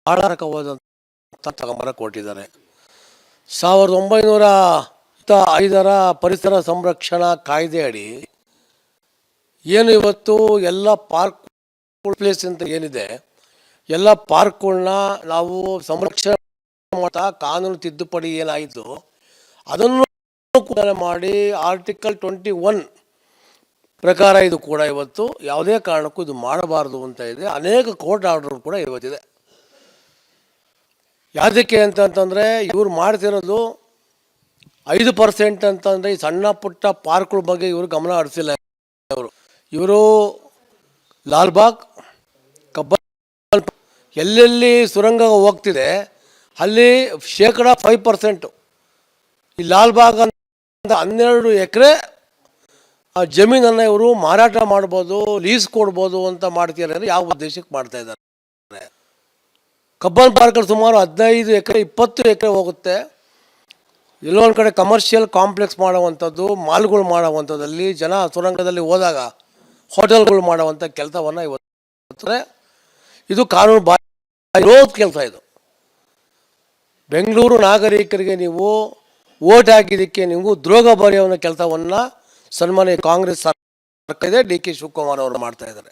ಆಳರಕವಾದಂಥ ತಗೊಂಬರ ಕೊಟ್ಟಿದ್ದಾರೆ. 1905 ಪರಿಸರ ಸಂರಕ್ಷಣಾ ಕಾಯ್ದೆ ಅಡಿ ಏನು ಇವತ್ತು ಎಲ್ಲ ಪಾರ್ಕ್ ಪ್ಲೇಸ್ ಅಂತ ಏನಿದೆ, ಎಲ್ಲ ಪಾರ್ಕ್ಗಳನ್ನ ನಾವು ಸಂರಕ್ಷಣೆ ಮಾಡ್ತಾ ಕಾನೂನು ತಿದ್ದುಪಡಿ ಏನಾಯಿತು ಅದನ್ನು ಕೂಡ ಮಾಡಿ ಆರ್ಟಿಕಲ್ 21 ಪ್ರಕಾರ ಇದು ಕೂಡ ಇವತ್ತು ಯಾವುದೇ ಕಾರಣಕ್ಕೂ ಇದು ಮಾಡಬಾರ್ದು ಅಂತ ಇದೆ. ಅನೇಕ ಕೋರ್ಟ್ ಆರ್ಡರ್ ಕೂಡ ಇವತ್ತಿದೆ. ಯಾವುದಕ್ಕೆ ಅಂತಂತಂದರೆ ಇವ್ರು ಮಾಡ್ತಿರೋದು 5% ಅಂತಂದರೆ ಈ ಸಣ್ಣ ಪುಟ್ಟ ಪಾರ್ಕ್ಗಳ ಬಗ್ಗೆ ಇವರು ಗಮನ ಹರಿಸಿಲ್ಲ. ಇವರು ಲಾಲ್ಬಾಗ್, ಕಬ್ಬನ್ ಎಲ್ಲೆಲ್ಲಿ ಸುರಂಗ ಹೋಗ್ತಿದೆ ಅಲ್ಲಿ 5% ಈ ಲಾಲ್ಬಾಗ್ ಅಂತ 12 ಎಕರೆ ಆ ಜಮೀನನ್ನು ಇವರು ಮಾರಾಟ ಮಾಡ್ಬೋದು, ಲೀಸ್ ಕೊಡ್ಬೋದು ಅಂತ ಮಾಡ್ತಿದ್ದಾರೆ. ಯಾವ ಉದ್ದೇಶಕ್ಕೆ ಮಾಡ್ತಾ ಇದ್ದಾರೆ? ಕಬ್ಬನ್ ಪಾರ್ಕಲ್ಲಿ ಸುಮಾರು 15 ಎಕರೆ 20 ಎಕರೆ ಹೋಗುತ್ತೆ. ಎಲ್ಲೋ ಒಂದು ಕಡೆ ಕಮರ್ಷಿಯಲ್ ಕಾಂಪ್ಲೆಕ್ಸ್ ಮಾಡುವಂಥದ್ದು, ಮಾಲ್ಗಳು ಮಾಡುವಂಥದ್ದಲ್ಲಿ ಜನ ಸುರಂಗದಲ್ಲಿ ಹೋದಾಗ ಹೋಟೆಲ್ಗಳು ಮಾಡುವಂಥ ಕೆಲಸವನ್ನು ಇವತ್ತು ಇದು ಕಾನೂನು ವಿರೋಧ ಕೆಲಸ. ಇದು ಬೆಂಗಳೂರು ನಾಗರಿಕರಿಗೆ ನೀವು ಓಟ್ ಹಾಕಿದ್ದಕ್ಕೆ ನೀವು ದ್ರೋಹ ಬರೆಯುವ ಕೆಲಸವನ್ನು ಸನ್ಮಾನ್ಯ ಕಾಂಗ್ರೆಸ್ ಸರ್ಕಾರ ಇದೆ, ಡಿ ಕೆ ಶಿವಕುಮಾರ್ ಅವರು ಮಾಡ್ತಾ ಇದ್ದಾರೆ.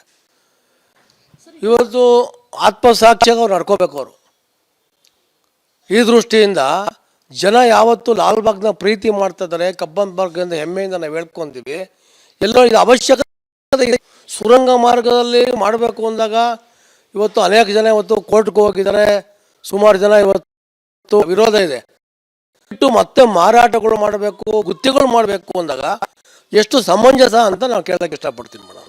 ಇವತ್ತು ಆತ್ಮಸಾಕ್ಷಿಯಾಗಿ ಅವ್ರು ನಡ್ಕೋಬೇಕು. ಅವರು ಈ ದೃಷ್ಟಿಯಿಂದ ಜನ ಯಾವತ್ತು ಲಾಲ್ಬಾಗ್ನ ಪ್ರೀತಿ ಮಾಡ್ತಾ ಇದ್ದಾರೆ, ಕಬ್ಬನ್ ಪಾರ್ಕ್ನಿಂದ ಹೆಮ್ಮೆಯಿಂದ ನಾವು ಹೇಳ್ಕೊಂತೀವಿ. ಎಲ್ಲೋ ಇದು ಅವಶ್ಯಕತೆ ಇದೆ. ಸುರಂಗ ಮಾರ್ಗದಲ್ಲಿ ಮಾಡಬೇಕು ಅಂದಾಗ ಇವತ್ತು ಅನೇಕ ಜನ ಇವತ್ತು ಕೋರ್ಟ್ಗೆ ಹೋಗಿದ್ದಾರೆ, ಸುಮಾರು ಜನ ಇವತ್ತು ವಿರೋಧ ಇದೆ. ಇಟ್ಟು ಮತ್ತೆ ಮಾರಾಟಗಳು ಮಾಡಬೇಕು, ಗುತ್ತಿಗೆಗಳು ಮಾಡಬೇಕು ಅಂದಾಗ ಎಷ್ಟು ಸಮಂಜಸ ಅಂತ ನಾವು ಕೇಳೋಕ್ಕೆ ಇಷ್ಟಪಡ್ತೀನಿ ಮೇಡಮ್.